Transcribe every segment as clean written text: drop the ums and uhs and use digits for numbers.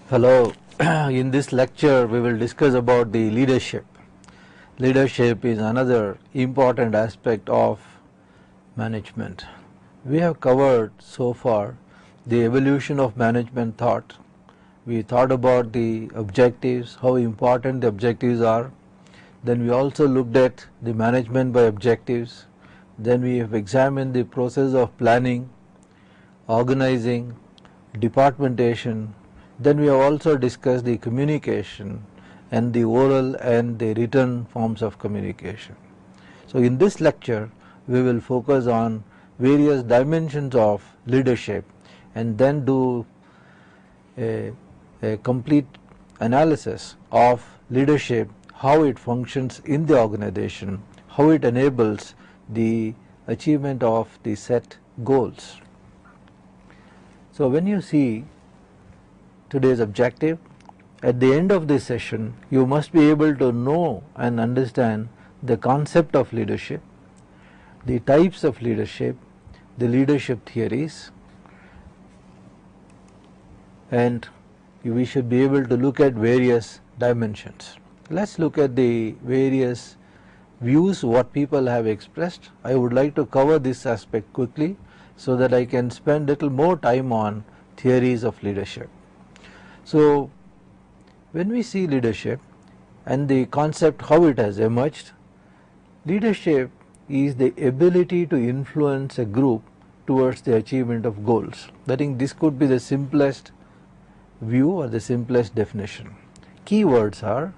Hello, in this lecture we will discuss about the leadership. Leadership is another important aspect of management. We have covered so far the evolution of management thought. We thought about the objectives, how important the objectives are. Then we also looked at the management by objectives. Then we have examined the process of planning, organizing, departmentation. Then we have also discussed the communication and the oral and the written forms of communication. So in this lecture we will focus on various dimensions of leadership and then do a complete analysis of leadership, how it functions in the organization, how it enables the achievement of the set goals. So when you see today's objective, at the end of this session you must be able to know and understand the concept of leadership, the types of leadership, the leadership theories, and we should be able to look at various dimensions. Let's look at the various views what people have expressed. I would like to cover this aspect quickly so that I can spend little more time on theories of leadership. So when we see leadership and the concept how it has emerged, leadership is the ability to influence a group towards the achievement of goals. I think this could be the simplest view or the simplest definition. Key words are,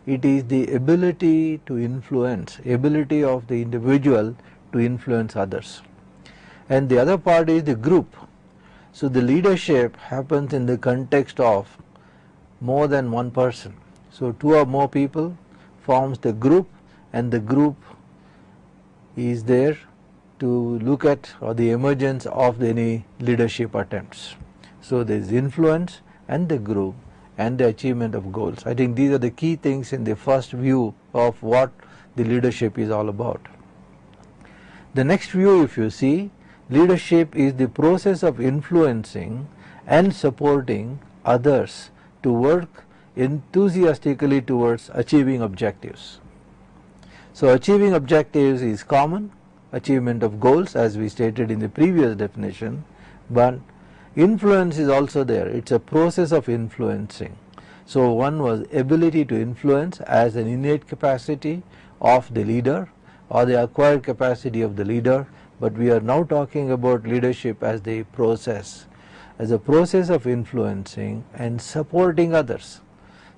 it is the ability to influence, ability of the individual to influence others. And the other part is the group. So the leadership happens in the context of more than one person. So two or more people forms the group, and the group is there to look at or the emergence of any leadership attempts. So there is influence and the group and the achievement of goals. I think these are the key things in the first view of what the leadership is all about. The next view, if you see, leadership is the process of influencing and supporting others to work enthusiastically towards achieving objectives. So achieving objectives is common, achievement of goals as we stated in the previous definition, but influence is also there. It's a process of influencing. So one was ability to influence as an innate capacity of the leader or the acquired capacity of the leader, but we are now talking about leadership as the process, as a process of influencing and supporting others.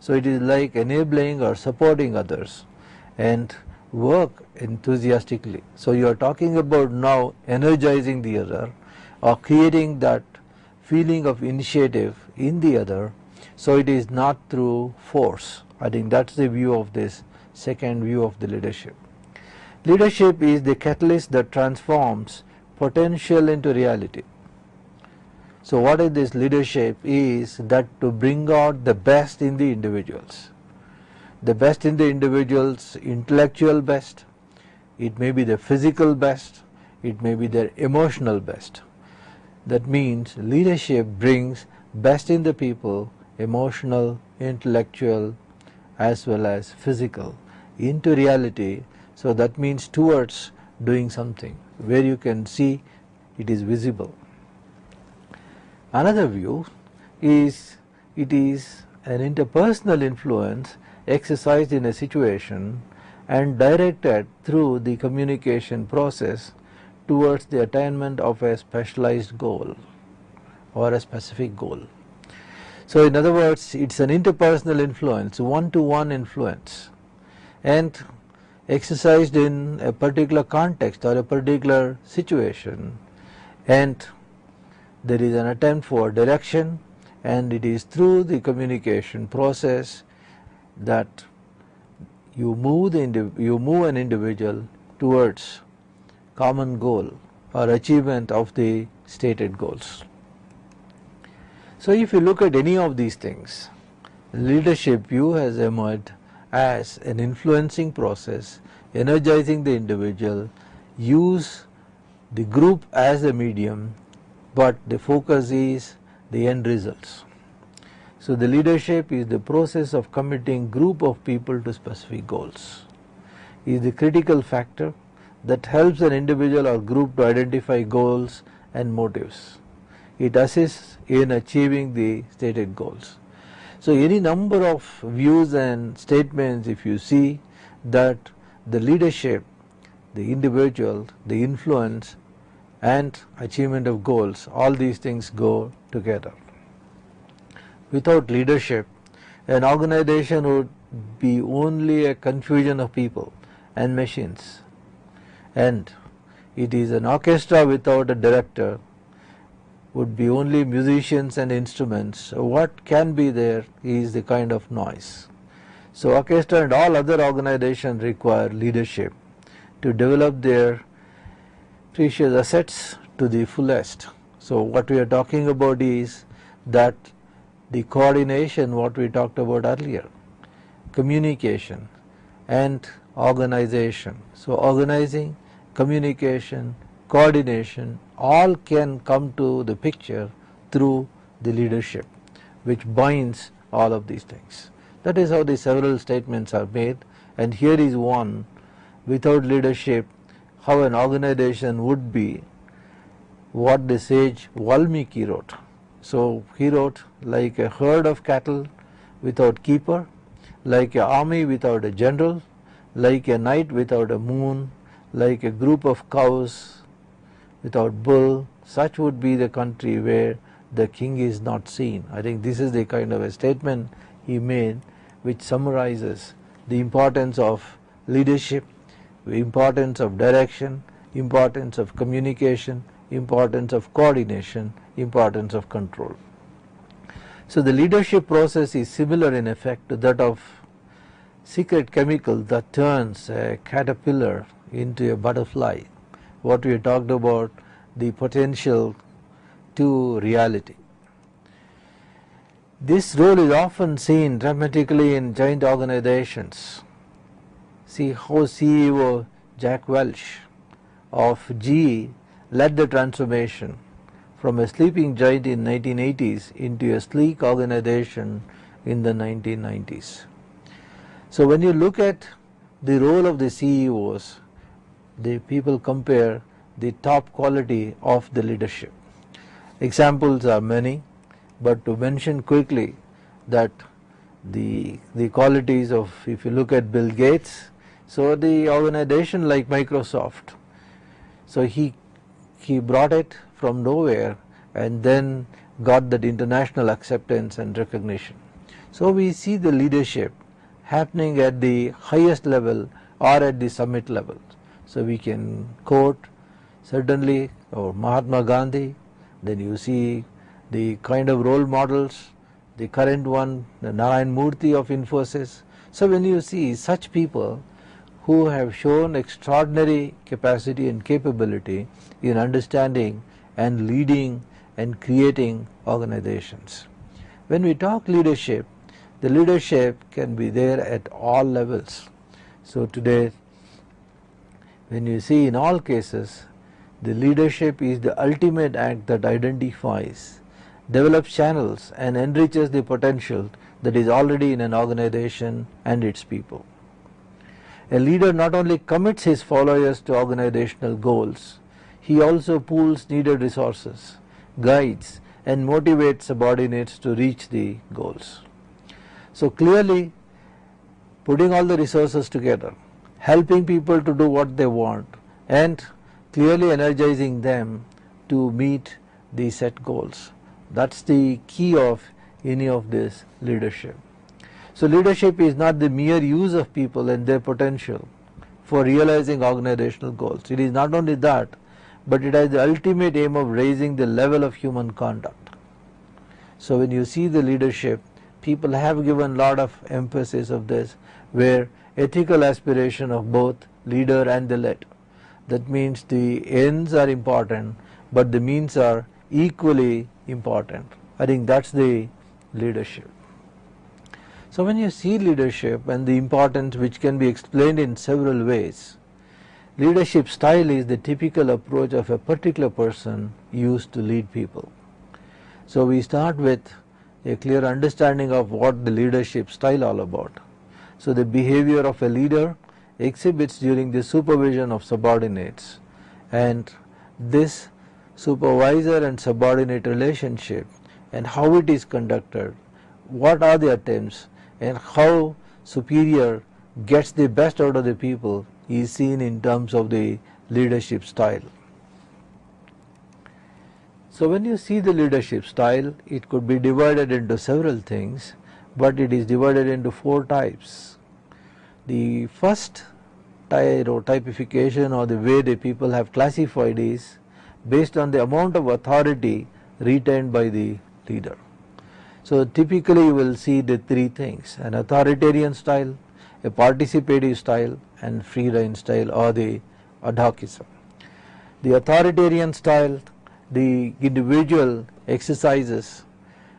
So it is like enabling or supporting others and work enthusiastically. So you are talking about now energizing the other or creating that feeling of initiative in the other. So it is not through force. I think that's the view of this second view of the leadership. Leadership is the catalyst that transforms potential into reality. So what is this leadership? Is that to bring out the best in the individuals. The best in the individuals, intellectual best, it may be the physical best, it may be their emotional best. That means leadership brings best in the people, emotional, intellectual as well as physical, into reality. So that means towards doing something where you can see it is visible. Another view is it is an interpersonal influence exercised in a situation and directed through the communication process towards the attainment of a specialized goal or a specific goal. So in other words, it's an interpersonal influence, one-to-one influence, and exercised in a particular context or a particular situation, and there is an attempt for direction, and it is through the communication process that you move an individual towards common goal or achievement of the stated goals. So if you look at any of these things, leadership view has emerged as an influencing process, energizing the individual, use the group as a medium, but the focus is the end results. So the leadership is the process of committing group of people to specific goals. It is the critical factor that helps an individual or group to identify goals and motives. It assists in achieving the stated goals. So any number of views and statements, if you see that the leadership, the individual, the influence and achievement of goals, all these things go together. Without leadership, an organization would be only a confusion of people and machines, and it is an orchestra without a director, would be only musicians and instruments. So what can be there is the kind of noise. So orchestra and all other organizations require leadership to develop their precious assets to the fullest. So what we are talking about is that the coordination, what we talked about earlier, communication and organization. So organizing, communication, coordination, all can come to the picture through the leadership, which binds all of these things. That is how the several statements are made, and here is one: without leadership, how an organization would be, what the sage Valmiki wrote. So he wrote, like a herd of cattle without keeper, like an army without a general, like a night without a moon, like a group of cows without bull, such would be the country where the king is not seen. I think this is the kind of a statement he made which summarizes the importance of leadership, the importance of direction, importance of communication, importance of coordination, importance of control. So the leadership process is similar in effect to that of secret chemical that turns a caterpillar into a butterfly. What we talked about, the potential to reality. This role is often seen dramatically in giant organizations. See how CEO Jack Welch of GE led the transformation from a sleeping giant in 1980s into a sleek organization in the 1990s. So when you look at the role of the CEOs, the people compare the top quality of the leadership. Examples are many, but to mention quickly that the qualities of, if you look at Bill Gates, so the organization like Microsoft, so he brought it from nowhere and then got that international acceptance and recognition. So we see the leadership happening at the highest level or at the summit level. So we can quote certainly or Mahatma Gandhi, then you see the kind of role models, the current one, the Narayan Murthy of Infosys. So when you see such people who have shown extraordinary capacity and capability in understanding and leading and creating organizations. When we talk leadership, the leadership can be there at all levels. So today, when you see in all cases, the leadership is the ultimate act that identifies, develops channels and enriches the potential that is already in an organization and its people. A leader not only commits his followers to organizational goals, he also pools needed resources, guides and motivates subordinates to reach the goals. So clearly putting all the resources together, helping people to do what they want and clearly energizing them to meet the set goals. That's the key of any of this leadership. So leadership is not the mere use of people and their potential for realizing organizational goals. It is not only that, but it has the ultimate aim of raising the level of human conduct. So when you see the leadership, people have given a lot of emphasis of this, where ethical aspiration of both leader and the led. That means the ends are important, but the means are equally important. I think that's the leadership. So when you see leadership and the importance, which can be explained in several ways, Leadership style is the typical approach of a particular person used to lead people. So we start with a clear understanding of what the leadership style all about. So the behavior of a leader exhibits during the supervision of subordinates, and this supervisor and subordinate relationship and how it is conducted, what are the attempts, and how superior gets the best out of the people is seen in terms of the leadership style. So when you see the leadership style, it could be divided into several things, but it is divided into 4 types. The first typification, or the way the people have classified, is based on the amount of authority retained by the leader. So typically you will see the 3 things: an authoritarian style, a participative style, and free rein style, or the adhocism. The authoritarian style, the individual exercises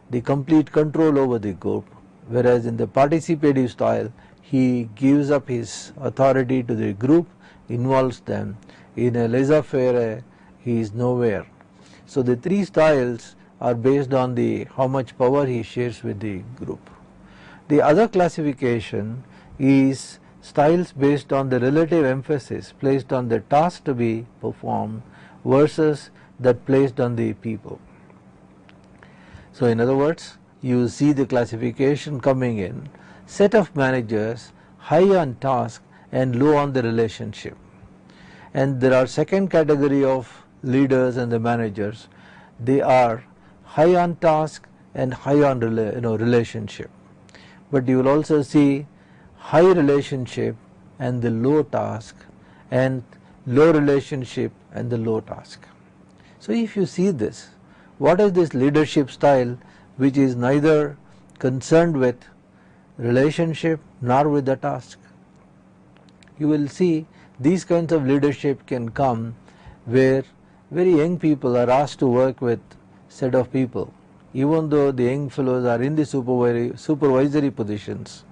the complete control over the group, whereas in the participative style he gives up his authority to the group, involves them. In a laissez-faire, he is nowhere. So the 3 styles are based on the how much power he shares with the group. The other classification is styles based on the relative emphasis placed on the task to be performed versus that placed on the people. So in other words, you see the classification coming in: set of managers high on task and low on the relationship. And there are second category of leaders and the managers. They are high on task and high on relationship. But you will also see high relationship and the low task, and low relationship and the low task. So if you see this, what is this leadership style which is neither concerned with relationship nor with the task? You will see these kinds of leadership can come where very young people are asked to work with set of people, even though the young fellows are in the supervisory positions.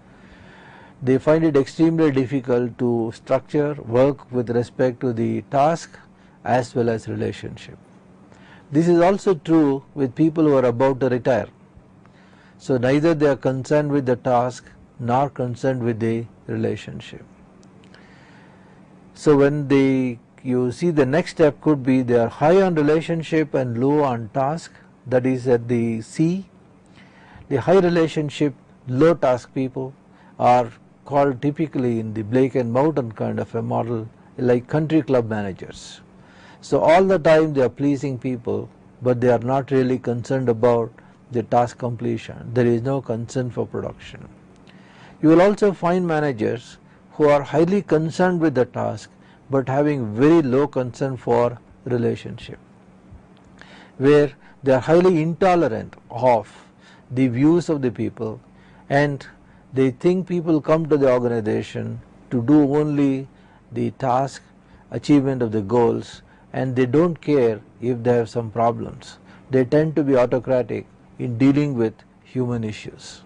They find it extremely difficult to structure work with respect to the task as well as relationship. This is also true with people who are about to retire. So neither they are concerned with the task nor concerned with the relationship. So when you see the next step could be they are high on relationship and low on task, that is at the C. The high relationship, low task people are called typically in the Blake and Mountain kind of a model like country club managers. So all the time they are pleasing people, but they are not really concerned about the task completion. There is no concern for production. You will also find managers who are highly concerned with the task but having very low concern for relationship, where they are highly intolerant of the views of the people, and they think people come to the organization to do only the task, achievement of the goals, and they don't care if they have some problems. They tend to be autocratic in dealing with human issues.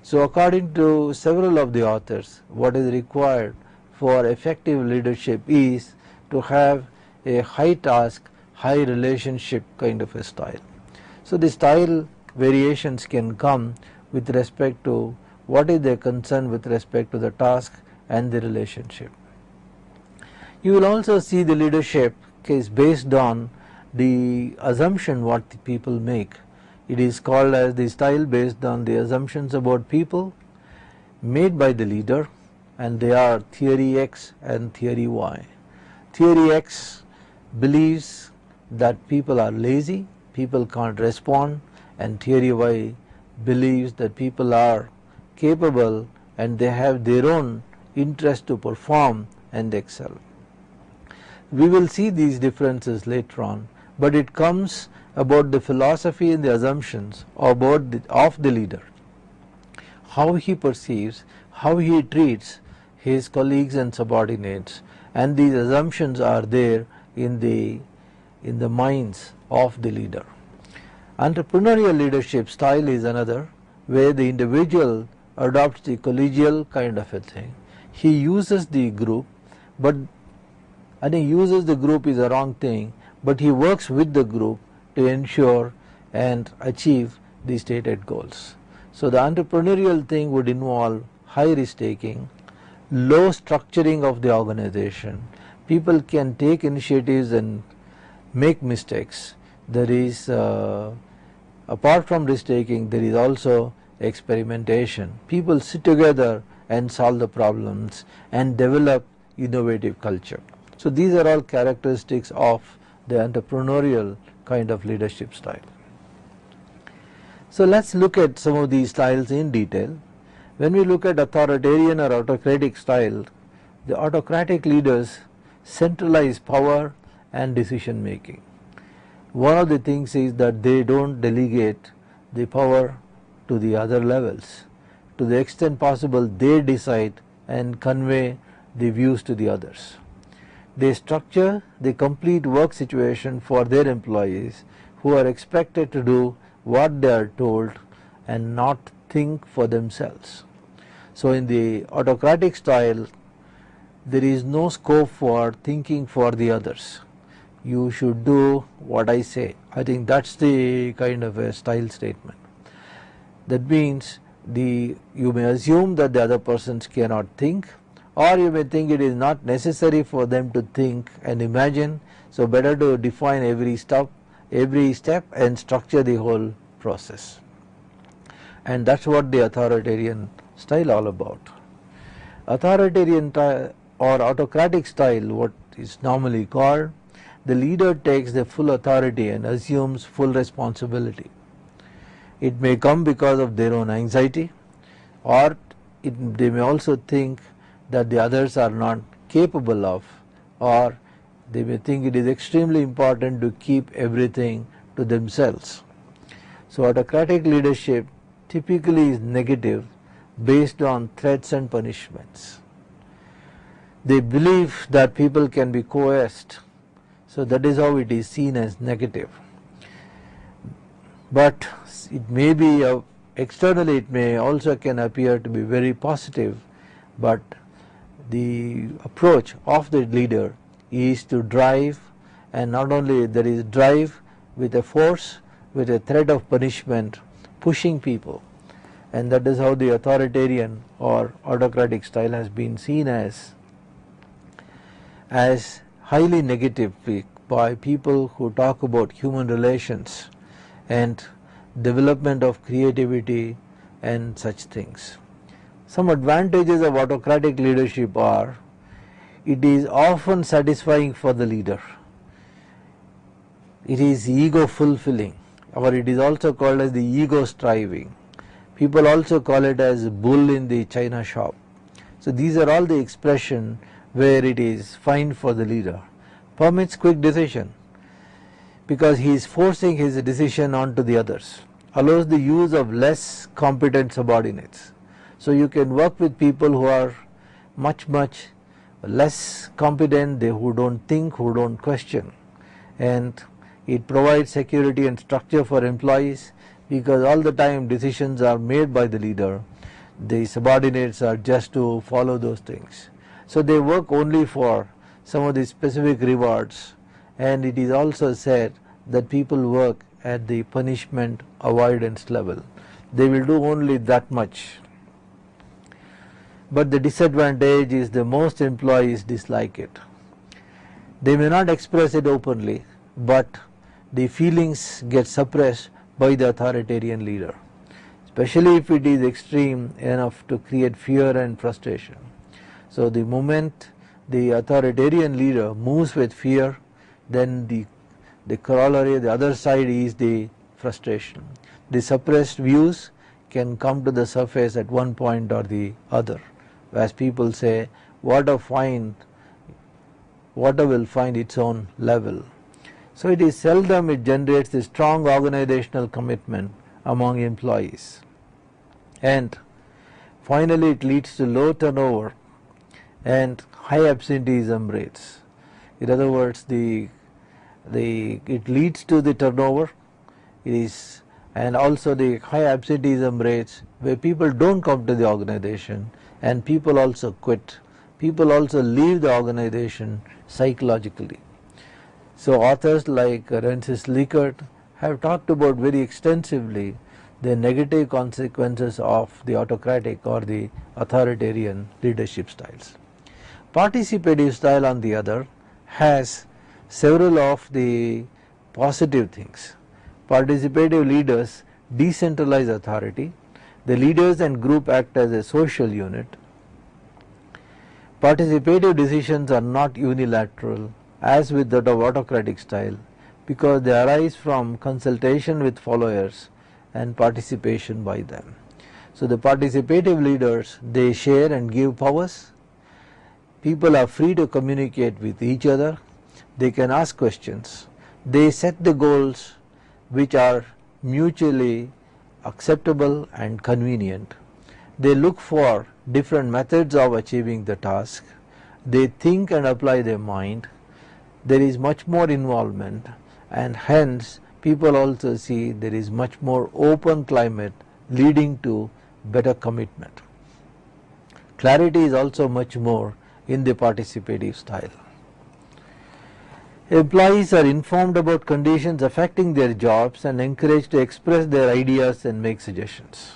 So according to several of the authors, what is required for effective leadership is to have a high task, high relationship kind of a style. So the style variations can come with respect to what is their concern with respect to the task and the relationship. You will also see the leadership is based on the assumption what the people make. It is called as the style based on the assumptions about people made by the leader, and they are theory X and theory Y. Theory X believes that people are lazy, people can't respond, and theory Y believes that people are capable and they have their own interest to perform and excel. We will see these differences later on, but it comes about the philosophy and the assumptions of the leader, how he perceives, how he treats his colleagues and subordinates, and these assumptions are there in the minds of the leader. Entrepreneurial leadership style is another, where the individual adopts the collegial kind of a thing. He uses the group, but and he uses the group is a wrong thing, but he works with the group to ensure and achieve the stated goals. So the entrepreneurial thing would involve high risk taking, low structuring of the organization. People can take initiatives and make mistakes. There is apart from risk taking, there is also experimentation. People sit together and solve the problems and develop innovative culture. So these are all characteristics of the entrepreneurial kind of leadership style. So let's look at some of these styles in detail. When we look at authoritarian or autocratic style, the autocratic leaders centralize power and decision making. One of the things is that they don't delegate the power to the other levels. To the extent possible, they decide and convey the views to the others. They structure the complete work situation for their employees, who are expected to do what they are told and not think for themselves. So in the autocratic style, there is no scope for thinking for the others. You should do what I say. I think that's the kind of a style statement. That means you may assume that the other persons cannot think, or you may think it is not necessary for them to think and imagine, so better to define every step and structure the whole process. And that's what the authoritarian style all about. Authoritarian or autocratic style, what is normally called, the leader takes the full authority and assumes full responsibility. It may come because of their own anxiety, or they may also think that the others are not capable of, or they may think it is extremely important to keep everything to themselves. So autocratic leadership typically is negative, based on threats and punishments. They believe that people can be coerced, so that is how it is seen as negative. But it may be externally, it may also can appear to be very positive, but the approach of the leader is to drive, and not only there is drive with a force, with a threat of punishment, pushing people, and that is how the authoritarian or autocratic style has been seen as highly negative by people who talk about human relations and development of creativity and such things. Some advantages of autocratic leadership are, it is often satisfying for the leader. It is ego fulfilling, or it is also called as the ego striving. People also call it as bull in the china shop. So these are all the expression where it is fine for the leader. Permits quick decision because he is forcing his decision onto the others. Allows the use of less competent subordinates. So you can work with people who are much less competent, who don't think, who don't question, and it provides security and structure for employees, because all the time decisions are made by the leader. The subordinates are just to follow those things. So they work only for some of the specific rewards, and it is also said that people work at the punishment avoidance level. They will do only that much. But the disadvantage is the most employees dislike it. They may not express it openly, but the feelings get suppressed by the authoritarian leader, especially if it is extreme enough to create fear and frustration. So the moment the authoritarian leader moves with fear, then the corollary, the other side is the frustration. The suppressed views can come to the surface at one point or the other. As people say, water will find its own level. So it is seldom it generates a strong organizational commitment among employees. And finally it leads to low turnover and high absenteeism rates. In other words, it leads to the turnover, and also the high absenteeism rates where people don't come to the organization, and people also quit people also leave the organization psychologically. So authors like Rensis Likert have talked about very extensively the negative consequences of the autocratic or the authoritarian leadership styles. Participative style, on the other, has several of the positive things. Participative leaders decentralize authority. The leaders and group act as a social unit. Participative decisions are not unilateral as with that of autocratic style, because they arise from consultation with followers and participation by them. So the participative leaders, they share and give powers. People are free to communicate with each other. They can ask questions. They set the goals which are mutually acceptable and convenient. They look for different methods of achieving the task. They think and apply their mind. There is much more involvement, and hence people also see there is much more open climate leading to better commitment. Clarity is also much more in the participative style. Employees are informed about conditions affecting their jobs and encouraged to express their ideas and make suggestions.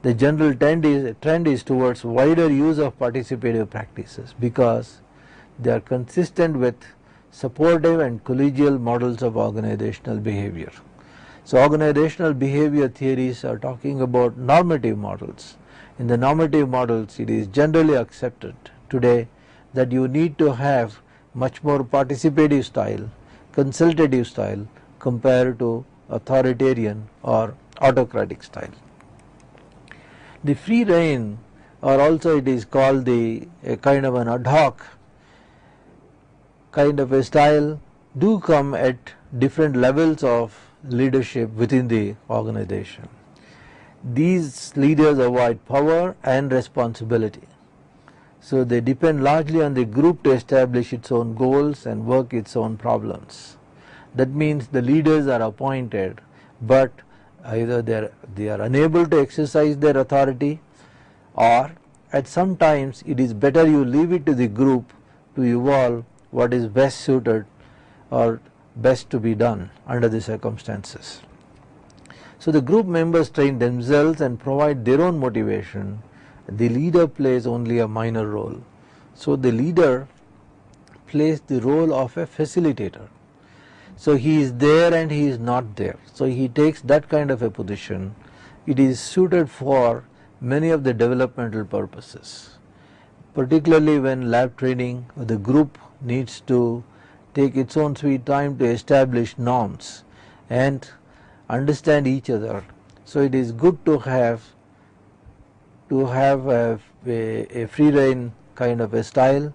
The general trend is towards wider use of participative practices because they are consistent with supportive and collegial models of organizational behavior. So organizational behavior theories are talking about normative models. In the normative models, it is generally accepted today that you need to have much more participative style, consultative style compared to authoritarian or autocratic style. The free rein, or also it is called a kind of an ad hoc kind of a style, do come at different levels of leadership within the organization. These leaders avoid power and responsibility. So they depend largely on the group to establish its own goals and work its own problems. That means the leaders are appointed, but either they are unable to exercise their authority, or at some times it is better you leave it to the group to evolve what is best suited or best to be done under the circumstances. So the group members train themselves and provide their own motivation. The leader plays only a minor role. So the leader plays the role of a facilitator. So he is there and he is not there. So he takes that kind of a position. It is suited for many of the developmental purposes, particularly when lab training, the group needs to take its own sweet time to establish norms and understand each other. So it is good to have a free rein kind of a style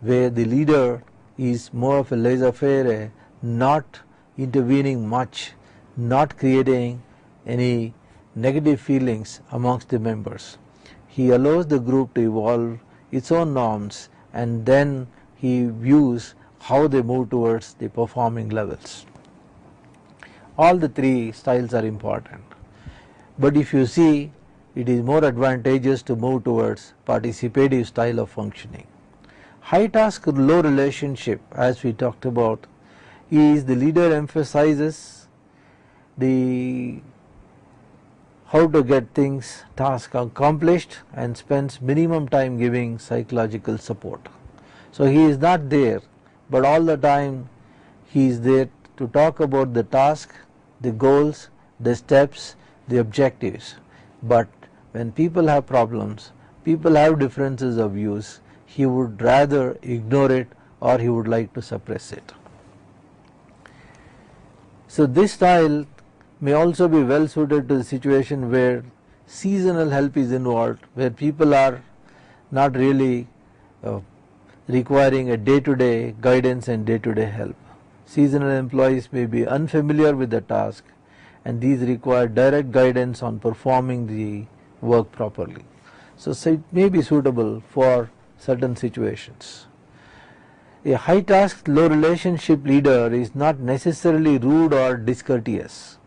where the leader is more of a laissez-faire, not intervening much, not creating any negative feelings amongst the members. He allows the group to evolve its own norms, and then he views how they move towards the performing levels. All the three styles are important, but if you see, it is more advantageous to move towards participative style of functioning. High task low relationship, as we talked about, is the leader emphasizes the how to get things, task accomplished, and spends minimum time giving psychological support. So he is not there, but all the time he is there to talk about the task, the goals, the steps, the objectives. But when people have problems, people have differences of views, he would rather ignore it or he would like to suppress it. So this style may also be well suited to the situation where seasonal help is involved, where people are not really requiring a day-to-day guidance and day-to-day help. Seasonal employees may be unfamiliar with the task, and these require direct guidance on performing the work properly. So it may be suitable for certain situations. A high task low relationship leader is not necessarily rude or discourteous,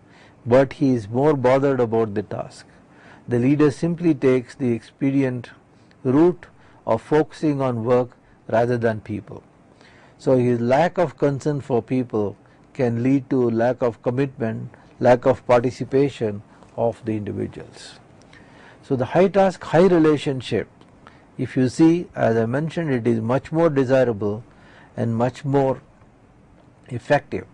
but he is more bothered about the task. The leader simply takes the expedient route of focusing on work rather than people. So his lack of concern for people can lead to lack of commitment, lack of participation of the individuals. So the high task, high relationship, if you see, as I mentioned, it is much more desirable and much more effective,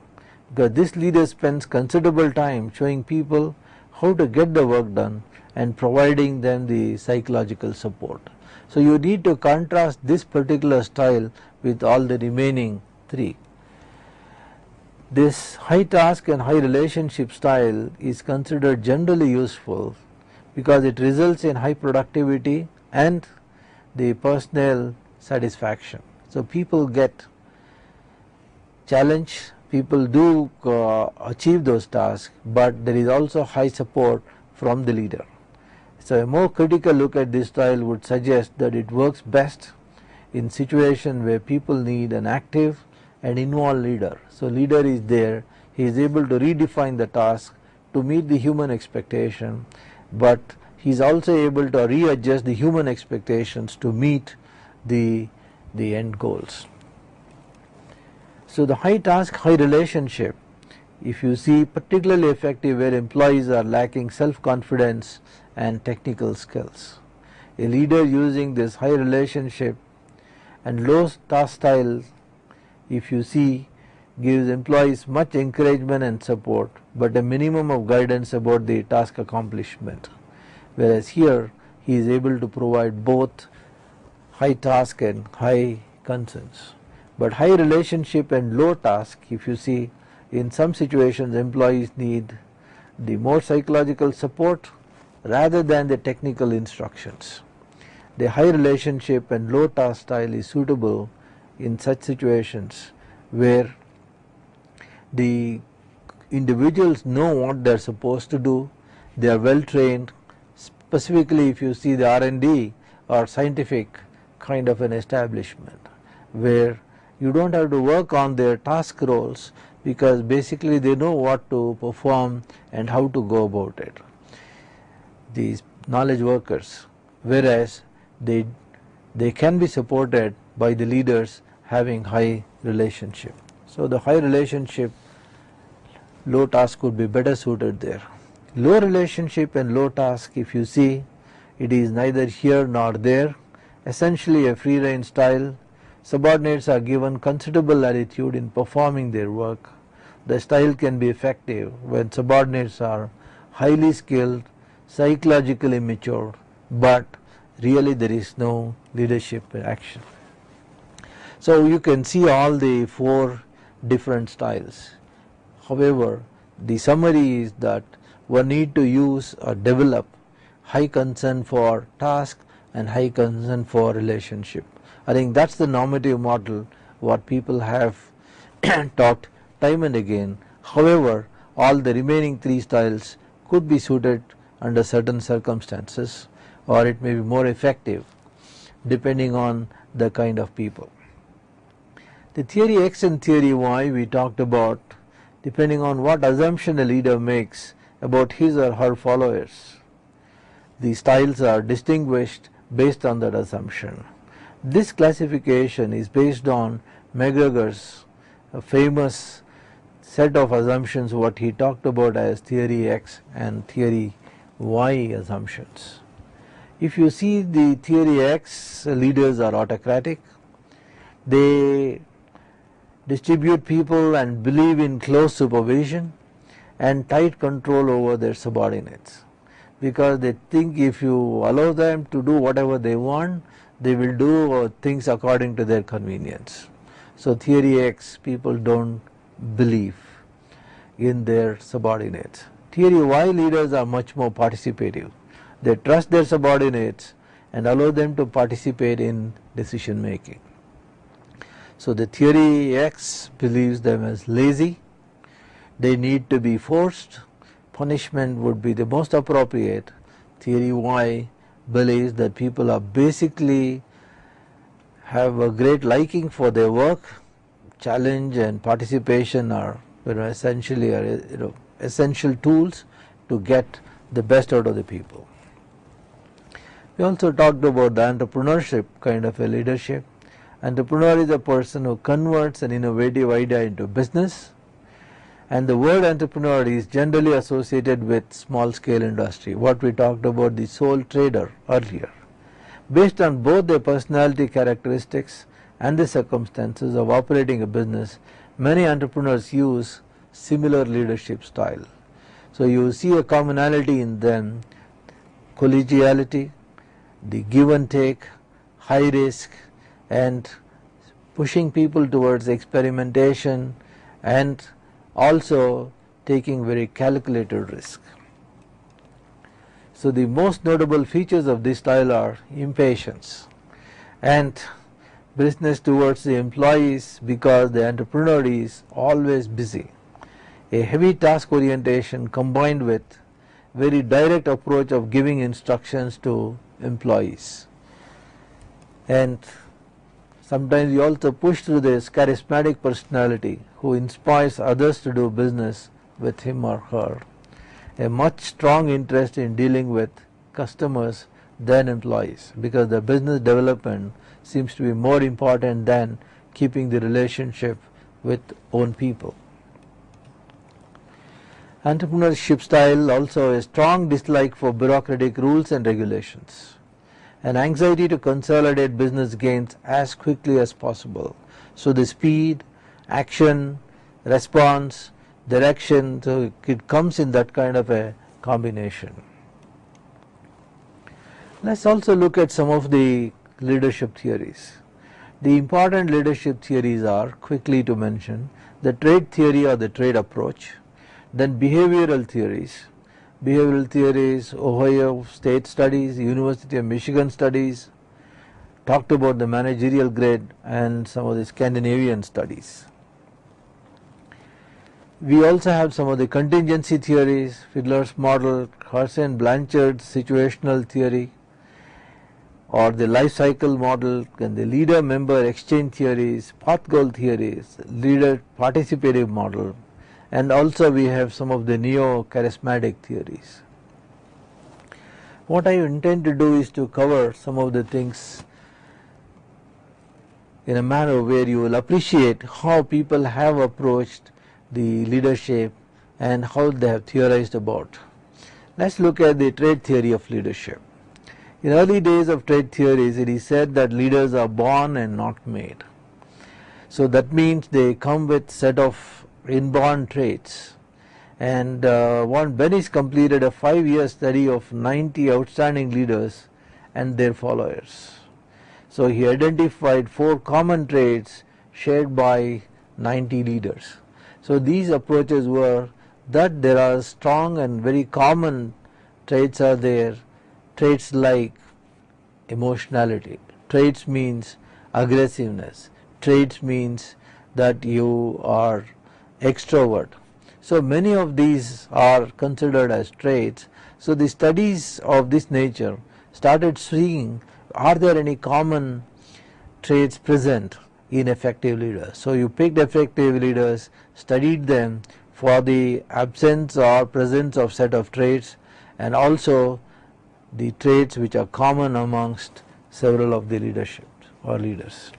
because this leader spends considerable time showing people how to get the work done and providing them the psychological support. So you need to contrast this particular style with all the remaining three. This high task and high relationship style is considered generally useful because it results in high productivity and the personal satisfaction. So people get challenged, people do achieve those tasks, but there is also high support from the leader. So a more critical look at this style would suggest that it works best in situations where people need an active and involved leader. So leader is there, he is able to redefine the task to meet the human expectation, but he is also able to readjust the human expectations to meet the end goals. So the high task, high relationship, if you see, particularly effective where employees are lacking self-confidence and technical skills. A leader using this high relationship and low task style, if you see, gives employees much encouragement and support, but a minimum of guidance about the task accomplishment. Whereas here he is able to provide both high task and high concerns. But high relationship and low task, if you see, in some situations employees need the more psychological support rather than the technical instructions. The high relationship and low task style is suitable in such situations where the individuals know what they are supposed to do, they are well trained. Specifically if you see the R&D or scientific kind of an establishment where you don't have to work on their task roles, because basically they know what to perform and how to go about it, these knowledge workers, whereas they can be supported by the leaders having high relationship. So the high relationship, low task could be better suited there. Low relationship and low task, if you see, it is neither here nor there, essentially a free rein style. Subordinates are given considerable latitude in performing their work. The style can be effective when subordinates are highly skilled, psychologically mature, but really there is no leadership action. So you can see all the four different styles. However, the summary is that one need to use or develop high concern for task and high concern for relationship. I think that's the normative model what people have taught time and again. However, all the remaining three styles could be suited under certain circumstances, or it may be more effective depending on the kind of people. The theory X and theory Y we talked about depending on what assumption a leader makes about his or her followers. The styles are distinguished based on that assumption. This classification is based on McGregor's famous set of assumptions, what he talked about as theory X and theory Y assumptions. If you see the theory X, leaders are autocratic, they distribute people and believe in close supervision and tight control over their subordinates, because they think if you allow them to do whatever they want, they will do things according to their convenience. So theory X, people don't believe in their subordinates. Theory Y leaders are much more participative. They trust their subordinates and allow them to participate in decision making. So the theory X believes them as lazy, they need to be forced, punishment would be the most appropriate. Theory Y believes that people are basically have a great liking for their work, challenge and participation are essentially essential tools to get the best out of the people. We also talked about the entrepreneurship kind of a leadership. Entrepreneur is a person who converts an innovative idea into business, and the word entrepreneur is generally associated with small scale industry. What we talked about the sole trader earlier. Based on both their personality characteristics and the circumstances of operating a business, many entrepreneurs use similar leadership style. So you see a commonality in them: collegiality, the give and take, high risk, and pushing people towards experimentation, and also taking very calculated risk. So the most notable features of this style are impatience and business towards the employees, because the entrepreneur is always busy. A heavy task orientation combined with very direct approach of giving instructions to employees. And sometimes you also push through this charismatic personality who inspires others to do business with him or her. A much strong interest in dealing with customers than employees, because the business development seems to be more important than keeping the relationship with own people. Entrepreneurship style also a strong dislike for bureaucratic rules and regulations, an anxiety to consolidate business gains as quickly as possible. So the speed, action, response, direction, so it comes in that kind of a combination. Let's also look at some of the leadership theories. The important leadership theories are, quickly to mention, the trade theory or the trade approach, then behavioral theories. Behavioral theories, Ohio State studies, University of Michigan studies, talked about the managerial grade, and some of the Scandinavian studies. We also have some of the contingency theories, Fiedler's model, Hersen Blanchard's situational theory, or the life cycle model, and the leader member exchange theories, path goal theories, leader participative model, and also we have some of the neo-charismatic theories. What I intend to do is to cover some of the things in a manner where you will appreciate how people have approached the leadership and how they have theorized about. Let's look at the trade theory of leadership. In early days of trade theories, it is said that leaders are born and not made. So that means they come with set of inborn traits. And one Bennis completed a 5-year study of 90 outstanding leaders and their followers. So he identified 4 common traits shared by 90 leaders. So these approaches were that there are strong and very common traits are there. Traits like emotionality. Traits means aggressiveness. Traits means that you are extrovert. So many of these are considered as traits. So the studies of this nature started seeing, are there any common traits present in effective leaders? So you picked effective leaders, studied them for the absence or presence of set of traits, and also the traits which are common amongst several of the leadership or leaders.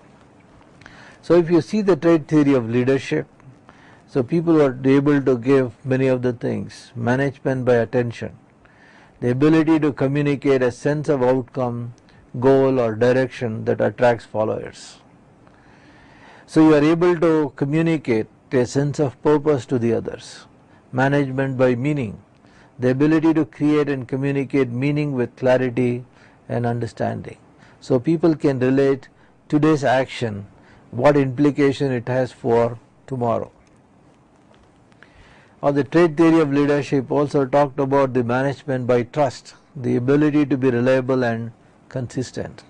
So if you see the trait theory of leadership, so people are able to give many of the things: management by attention, the ability to communicate a sense of outcome, goal or direction that attracts followers. So you are able to communicate a sense of purpose to the others. Management by meaning, the ability to create and communicate meaning with clarity and understanding. So people can relate today's action, what implication it has for tomorrow. Or the trait theory of leadership also talked about the management by trust, the ability to be reliable and consistent.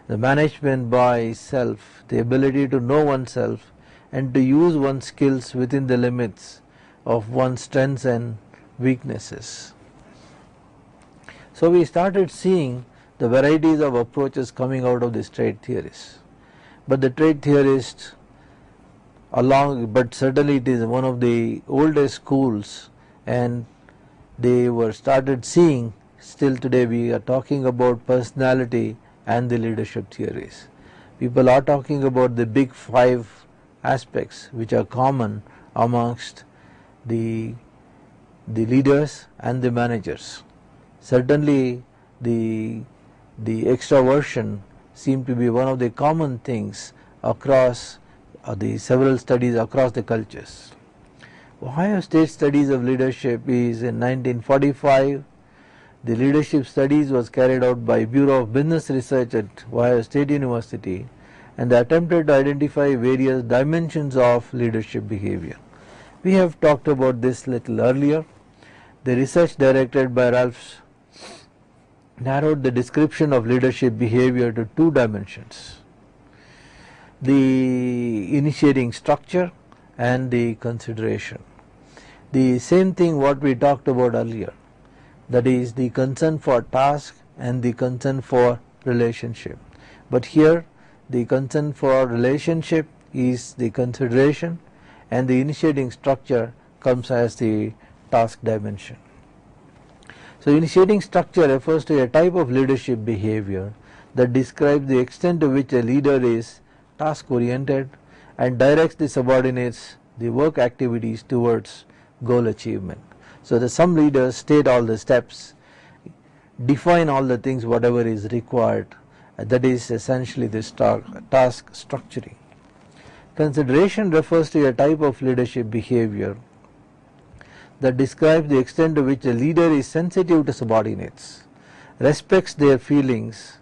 The management by self, the ability to know oneself and to use one's skills within the limits of one's strengths and weaknesses. So we started seeing the varieties of approaches coming out of these trait theories. But the trait theorists but certainly it is one of the oldest schools, and they were started seeing still today we are talking about personality and the leadership theories. People are talking about the big 5 aspects which are common amongst the leaders and the managers. Certainly the extraversion seem to be one of the common things across the several studies across the cultures. Ohio State Studies of Leadership is in 1945. The leadership studies was carried out by Bureau of Business Research at Ohio State University, and they attempted to identify various dimensions of leadership behavior. We have talked about this little earlier. The research directed by Ralph narrowed the description of leadership behavior to 2 dimensions: the initiating structure and the consideration. The same thing what we talked about earlier, that is the concern for task and the concern for relationship. But here the concern for relationship is the consideration, and the initiating structure comes as the task dimension. So initiating structure refers to a type of leadership behavior that describes the extent to which a leader is task oriented and directs the subordinates the work activities towards goal achievement. So some leaders state all the steps, define all the things whatever is required, that is essentially this task structuring. Consideration refers to a type of leadership behavior that describes the extent to which a leader is sensitive to subordinates, respects their feelings,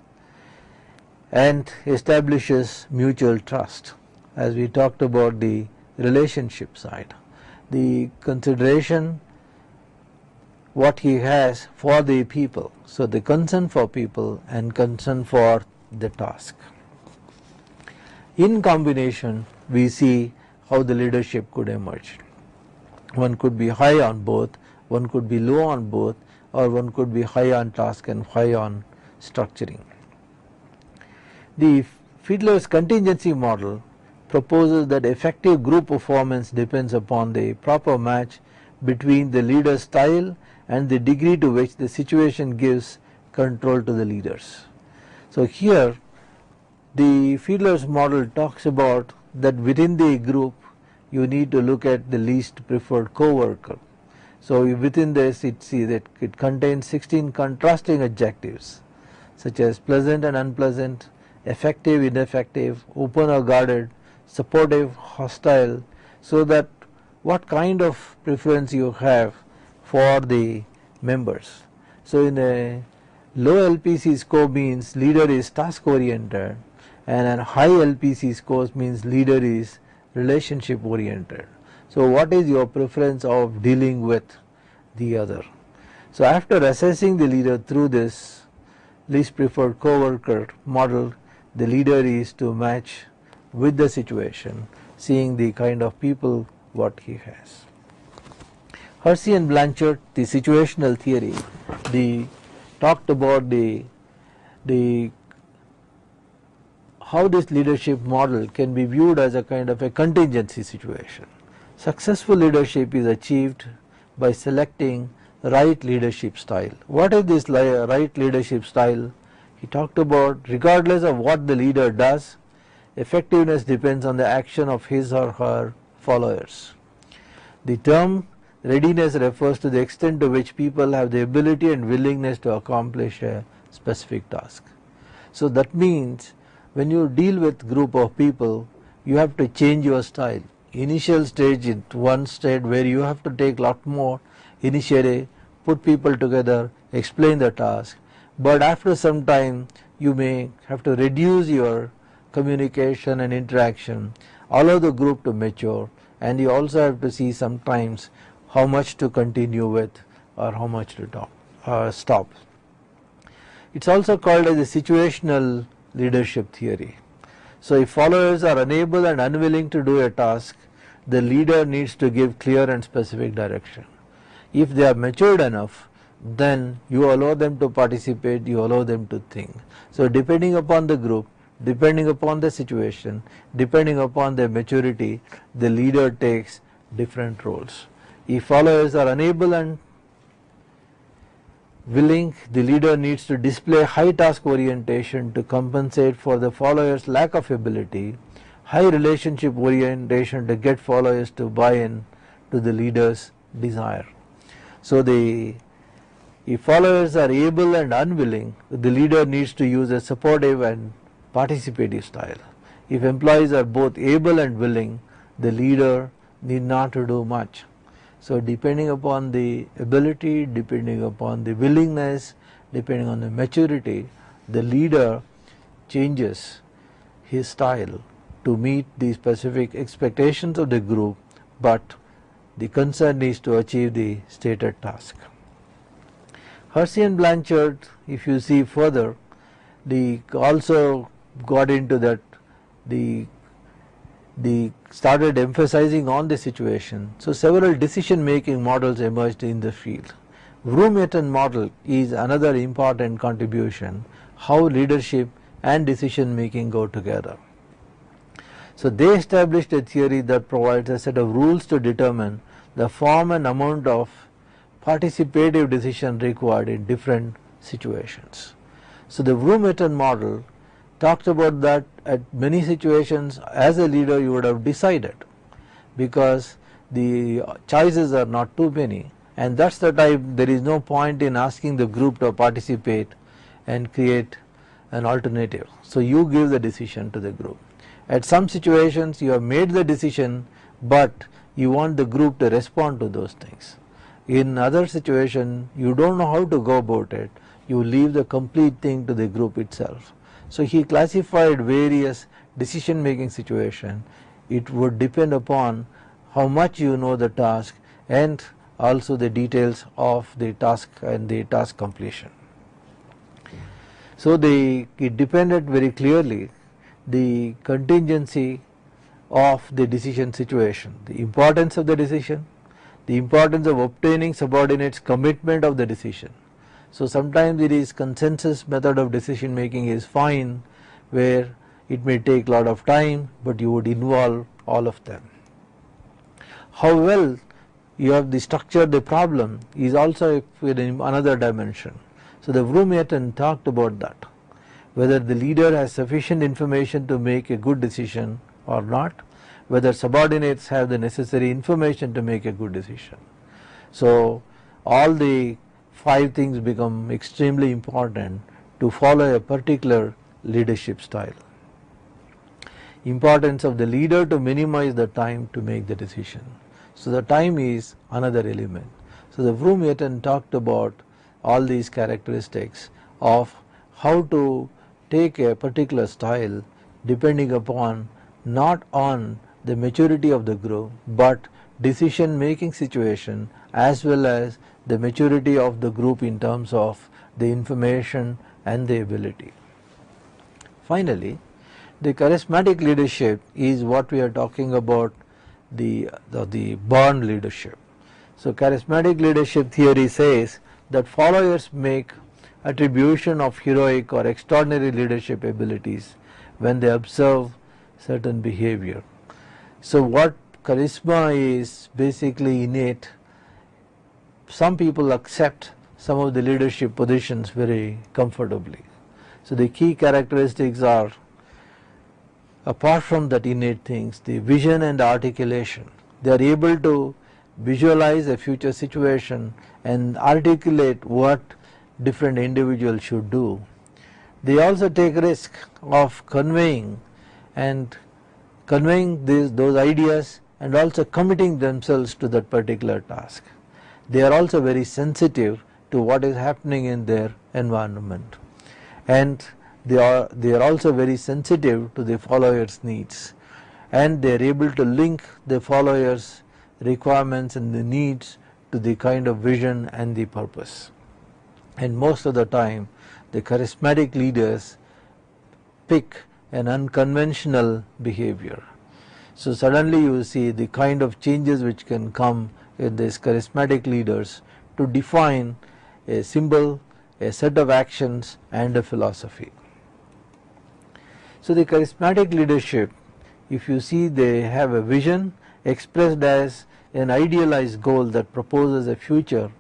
and establishes mutual trust. As we talked about the relationship side, the consideration what he has for the people, so the concern for people and concern for the task. In combination, we see how the leadership could emerge. One could be high on both, one could be low on both, or one could be high on task and high on structuring. The Fiedler's contingency model proposes that effective group performance depends upon the proper match between the leader's style and the degree to which the situation gives control to the leaders. So here the Fiedler's model talks about that within the group you need to look at the least preferred co-worker. So within this it contains 16 contrasting adjectives such as pleasant and unpleasant, effective, ineffective, open or guarded, supportive, hostile, so that what kind of preference you have for the members. So in a low LPC score means leader is task oriented, and a high LPC scores means leader is relationship oriented. So what is your preference of dealing with the other? So after assessing the leader through this least preferred co-worker model, the leader is to match with the situation, seeing the kind of people what he has. Hersey and Blanchard, the situational theory, they talked about how this leadership model can be viewed as a kind of a contingency situation. Successful leadership is achieved by selecting right leadership style. What is this right leadership style? He talked about regardless of what the leader does, effectiveness depends on the action of his or her followers. The term readiness refers to the extent to which people have the ability and willingness to accomplish a specific task. So that means when you deal with group of people, you have to change your style. Initial stage, in one state where you have to take lot more initiative, put people together, explain the task, but after some time you may have to reduce your communication and interaction, allow the group to mature, and you also have to see sometimes how much to continue with or how much to stop. It's also called as a situational leadership theory. So if followers are unable and unwilling to do a task, the leader needs to give clear and specific direction. If they are matured enough, then you allow them to participate, you allow them to think. So depending upon the group, depending upon the situation, depending upon their maturity, the leader takes different roles. If followers are unable and willing, the leader needs to display high task orientation to compensate for the followers' lack of ability, high relationship orientation to get followers to buy in to the leader's desire. So if followers are able and unwilling, the leader needs to use a supportive and participative style. If employees are both able and willing, the leader need not to do much. So depending upon the ability, depending upon the willingness, depending on the maturity, the leader changes his style to meet the specific expectations of the group, but the concern is to achieve the stated task. Hersey and Blanchard, if you see further, they also got into that, they started emphasizing on the situation. So several decision making models emerged in the field. Vroom-Eaton model is another important contribution, how leadership and decision making go together. So they established a theory that provides a set of rules to determine the form and amount of participative decision required in different situations. So the Vroom-Eaton model talked about that at many situations as a leader you would have decided, because the choices are not too many, and that's the time there is no point in asking the group to participate and create an alternative. So you give the decision to the group. At some situations you have made the decision, but you want the group to respond to those things. In other situations you don't know how to go about it, you leave the complete thing to the group itself. So he classified various decision making situations. It would depend upon how much you know the task and also the details of the task and the task completion. So it depended very clearly the contingency of the decision situation, the importance of the decision, the importance of obtaining subordinates' commitment of the decision. So sometimes it is consensus method of decision making is fine, where it may take a lot of time, but you would involve all of them. How well you have structured the problem is also in another dimension. So the Vroom-Eaton talked about that, whether the leader has sufficient information to make a good decision or not, whether subordinates have the necessary information to make a good decision. So all the 5 things become extremely important to follow a particular leadership style. Importance of the leader to minimize the time to make the decision. So the time is another element. So the Vroom-Eaton talked about all these characteristics of how to take a particular style depending upon not on the maturity of the group, but decision making situation as well as the maturity of the group in terms of the information and the ability. Finally, the charismatic leadership is what we are talking about, the born leadership. So charismatic leadership theory says that followers make attribution of heroic or extraordinary leadership abilities when they observe certain behavior. So what charisma is basically innate. Some people accept some of the leadership positions very comfortably. So the key characteristics are, apart from that innate things, the vision and articulation. They are able to visualize a future situation and articulate what different individuals should do. They also take risk of conveying those ideas and also committing themselves to that particular task. They are also very sensitive to what is happening in their environment, and they are also very sensitive to the followers' needs, and they are able to link the followers' requirements and the needs to the kind of vision and the purpose. And most of the time the charismatic leaders pick an unconventional behavior. So suddenly you see the kind of changes which can come in these charismatic leaders to define a symbol, a set of actions and a philosophy. So the charismatic leadership, if you see, they have a vision expressed as an idealized goal that proposes a future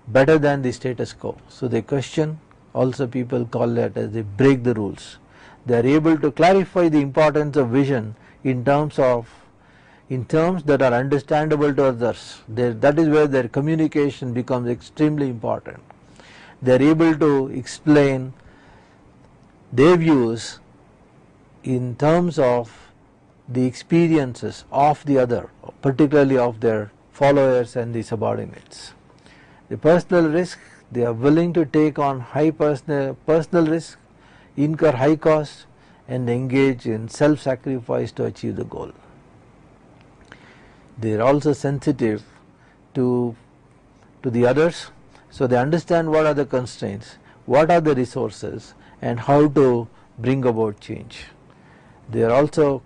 better than the status quo. So they question, also people call that as they break the rules. They are able to clarify the importance of vision in terms that are understandable to others. That is where their communication becomes extremely important. They are able to explain their views in terms of the experiences of the other, particularly of their followers and the subordinates. The personal risk, they are willing to take on high personal risk, incur high costs, and engage in self-sacrifice to achieve the goal. They are also sensitive to the others, so they understand what are the constraints, what are the resources, and how to bring about change. They are also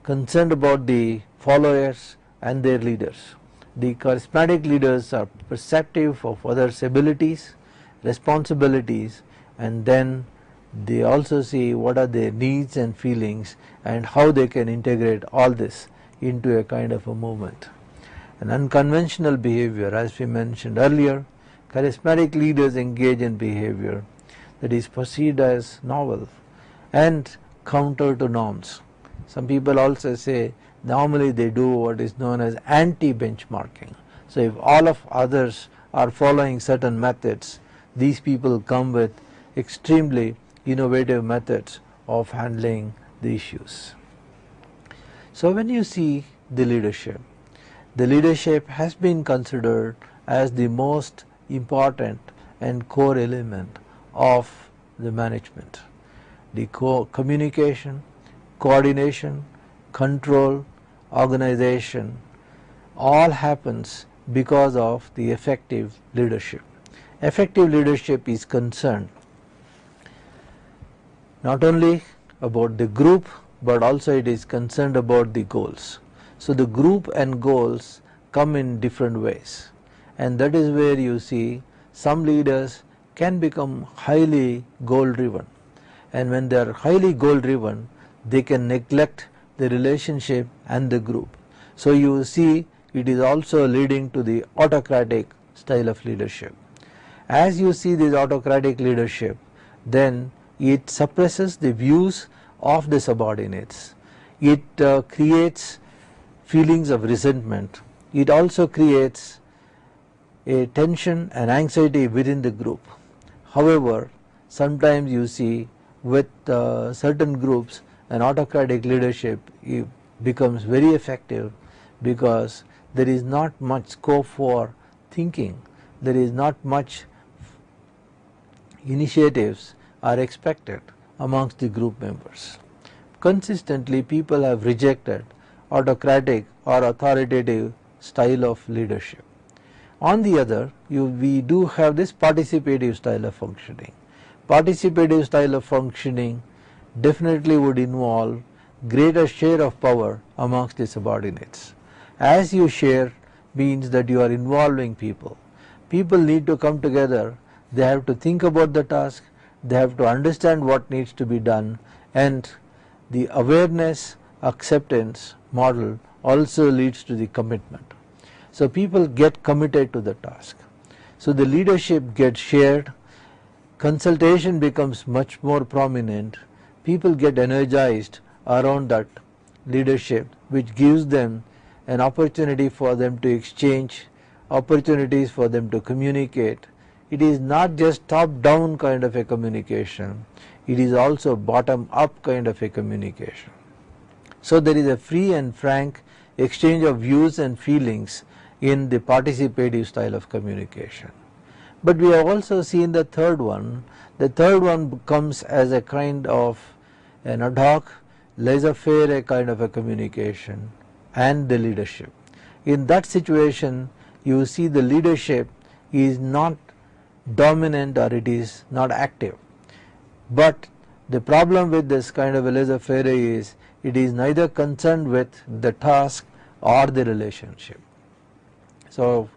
concerned about the followers and their leaders. The charismatic leaders are perceptive of others' abilities, responsibilities, and then they also see what are their needs and feelings and how they can integrate all this into a kind of a movement. An unconventional behavior, as we mentioned earlier, charismatic leaders engage in behavior that is perceived as novel and counter to norms. Some people also say normally they do what is known as anti-benchmarking. So if all of others are following certain methods, these people come with extremely innovative methods of handling the issues. So when you see the leadership has been considered as the most important and core element of the management. The communication, coordination, control, organization, all happens because of the effective leadership. Effective leadership is concerned not only about the group, but also it is concerned about the goals. So the group and goals come in different ways, and that is where you see some leaders can become highly goal driven, and when they are highly goal driven, they can neglect the relationship and the group. So you see it is also leading to the autocratic style of leadership. As you see this autocratic leadership, then it suppresses the views of the subordinates. It creates feelings of resentment. It also creates a tension and anxiety within the group. However, sometimes you see with certain groups an autocratic leadership becomes very effective because there is not much scope for thinking, there is not much initiatives are expected amongst the group members. Consistently people have rejected autocratic or authoritative style of leadership. On the other, we do have this participative style of functioning. Participative style of functioning definitely would involve greater share of power amongst the subordinates. As you share means that you are involving people. People need to come together, they have to think about the task, they have to understand what needs to be done, and the awareness acceptance model also leads to the commitment. So people get committed to the task. So the leadership gets shared, consultation becomes much more prominent, people get energized around that leadership, which gives them an opportunity for them to exchange, opportunities for them to communicate. It is not just top down kind of a communication, it is also bottom up kind of a communication. So there is a free and frank exchange of views and feelings in the participative style of communication. But we have also seen the third one. The third one comes as a kind of an ad hoc, laissez-faire kind of a communication and the leadership. In that situation, you see the leadership is not dominant or it is not active. But the problem with this kind of a laissez-faire is it is neither concerned with the task or the relationship. So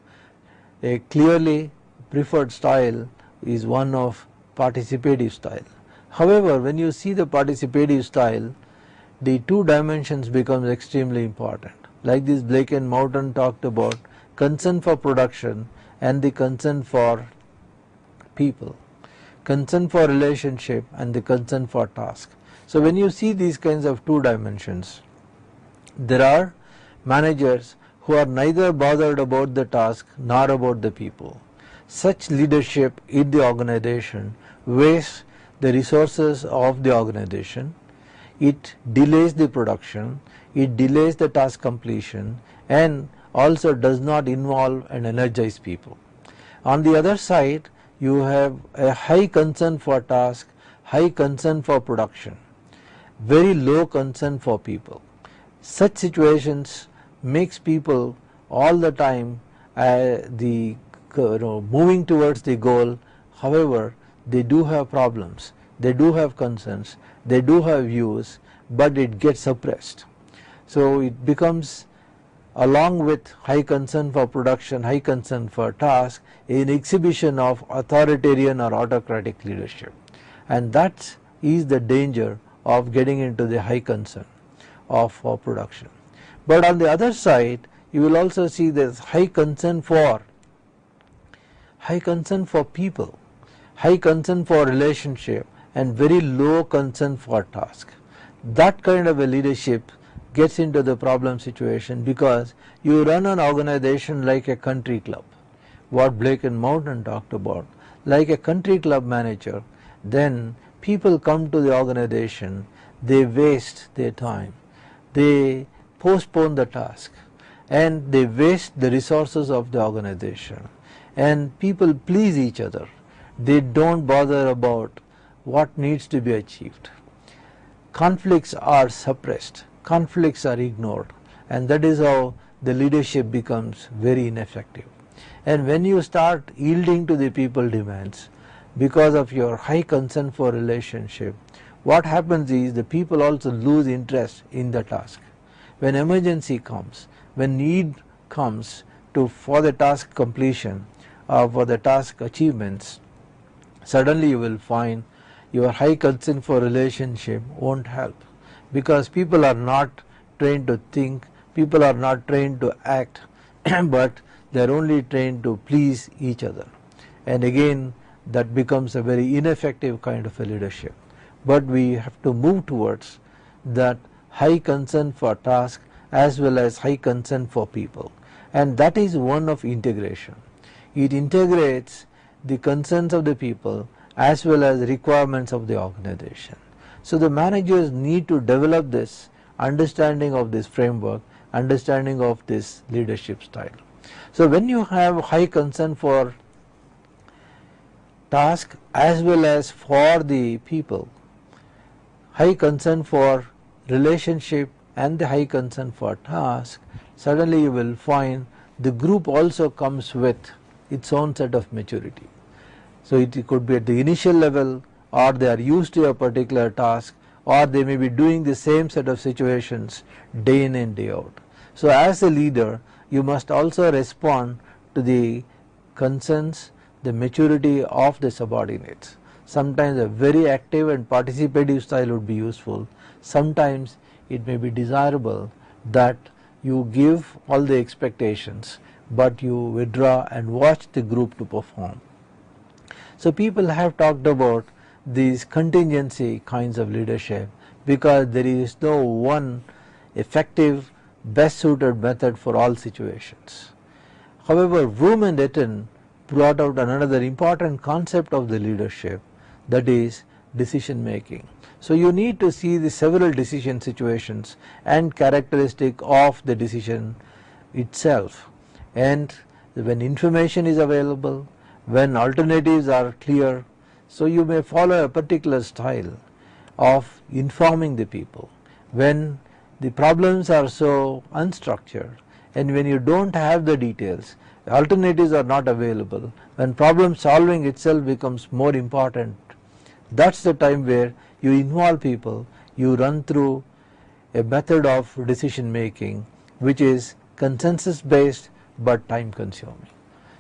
a clearly preferred style is one of participative style. However, when you see the participative style, the two dimensions becomes extremely important. Like this Blake and Moulton talked about, concern for production and the concern for people, concern for relationship and the concern for task. So when you see these kinds of two dimensions, there are managers who are neither bothered about the task nor about the people. Such leadership in the organization wastes the resources of the organization, it delays the production, it delays the task completion, and also does not involve and energize people. On the other side, you have a high concern for task, high concern for production, very low concern for people. Such situations makes people all the time moving towards the goal. However, they do have problems, they do have concerns, they do have views, but it gets suppressed. So it becomes, along with high concern for production, high concern for task, an exhibition of authoritarian or autocratic leadership, and that is the danger of getting into the high concern for production. But on the other side, you will also see this high concern for people, high concern for relationship, and very low concern for task. That kind of a leadership gets into the problem situation, because you run an organization like a country club, what Blake and Mountain talked about, like a country club manager. Then people come to the organization, they waste their time, they postpone the task, and they waste the resources of the organization, and people please each other, they don't bother about what needs to be achieved. Conflicts are suppressed, conflicts are ignored, and that is how the leadership becomes very ineffective. And when you start yielding to the people demands because of your high concern for relationship, what happens is the people also lose interest in the task. When emergency comes, when need comes for the task completion or for the task achievements, suddenly you will find your high concern for relationship won't help, because people are not trained to think, people are not trained to act, but they are only trained to please each other. And again, that becomes a very ineffective kind of a leadership. But we have to move towards that high concern for task as well as high concern for people, and that is one of integration. It integrates the concerns of the people as well as requirements of the organization. So the managers need to develop this understanding of this framework, understanding of this leadership style. So when you have high concern for task as well as for the people, high concern for relationship and the high concern for task, suddenly you will find the group also comes with its own set of maturity. So it could be at the initial level, or they are used to a particular task, or they may be doing the same set of situations day in and day out. So as a leader, you must also respond to the concerns, the maturity of the subordinates. Sometimes a very active and participative style would be useful. Sometimes it may be desirable that you give all the expectations, but you withdraw and watch the group to perform. So people have talked about these contingency kinds of leadership, because there is no one effective, best suited method for all situations. However, Vroom and Etten brought out another important concept of the leadership, that is decision making. So you need to see the several decision situations and characteristic of the decision itself, and when information is available, when alternatives are clear, so you may follow a particular style of informing the people. When the problems are so unstructured, and when you don't have the details, alternatives are not available, when problem solving itself becomes more important, that's the time where you involve people, you run through a method of decision making which is consensus based but time consuming.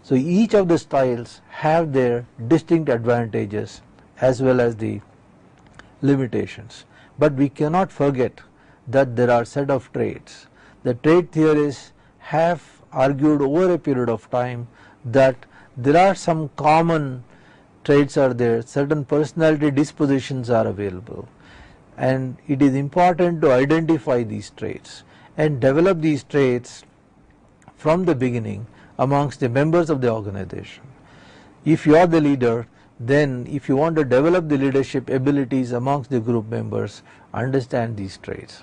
So each of the styles have their distinct advantages as well as the limitations, but we cannot forget that there are set of traits. The trait theorists have argued over a period of time that there are some common traits are there, certain personality dispositions are available, and it is important to identify these traits and develop these traits from the beginning amongst the members of the organization. If you are the leader, then if you want to develop the leadership abilities amongst the group members, understand these traits.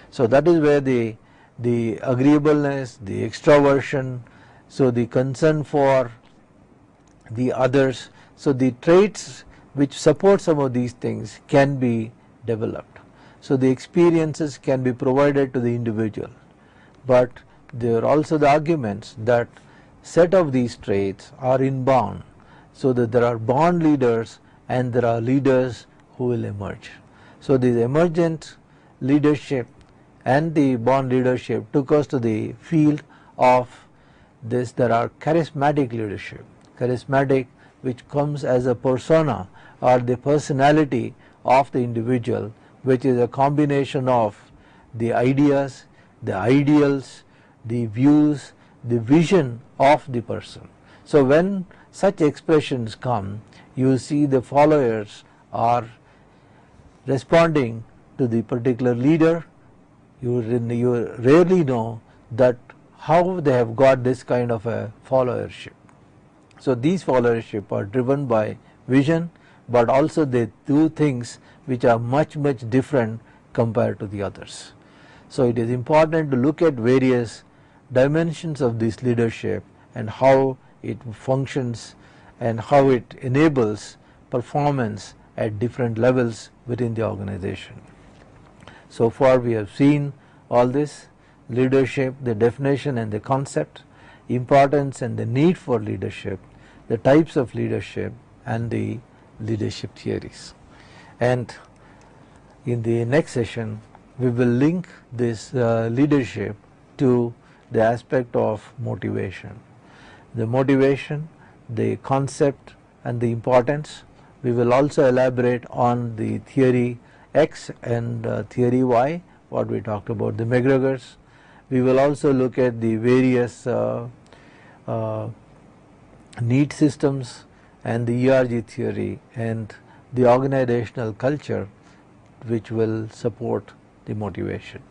So that is where the agreeableness, the extroversion, so the concern for the others, so the traits which support some of these things can be developed. So the experiences can be provided to the individual, but there are also the arguments that set of these traits are inbound, so that there are born leaders and there are leaders who will emerge. So the emergent leadership and the born leadership took us to the field of this. There are charismatic leadership, charismatic which comes as a persona or the personality of the individual, which is a combination of the ideas, the ideals, the views, the vision of the person. So when such expressions come, you see the followers are responding to the particular leader. You rarely know that how they have got this kind of a followership. So these followership are driven by vision, but also they do things which are much different compared to the others. So it is important to look at various dimensions of this leadership and how it functions and how it enables performance at different levels within the organization. So far we have seen all this: leadership, the definition and the concept, importance and the need for leadership, the types of leadership, and the leadership theories. And in the next session we will link this leadership to the aspect of motivation. The motivation, the concept and the importance. We will also elaborate on the theory X and theory Y, what we talked about, the McGregor's. We will also look at the various need systems and the ERG theory and the organizational culture which will support the motivation.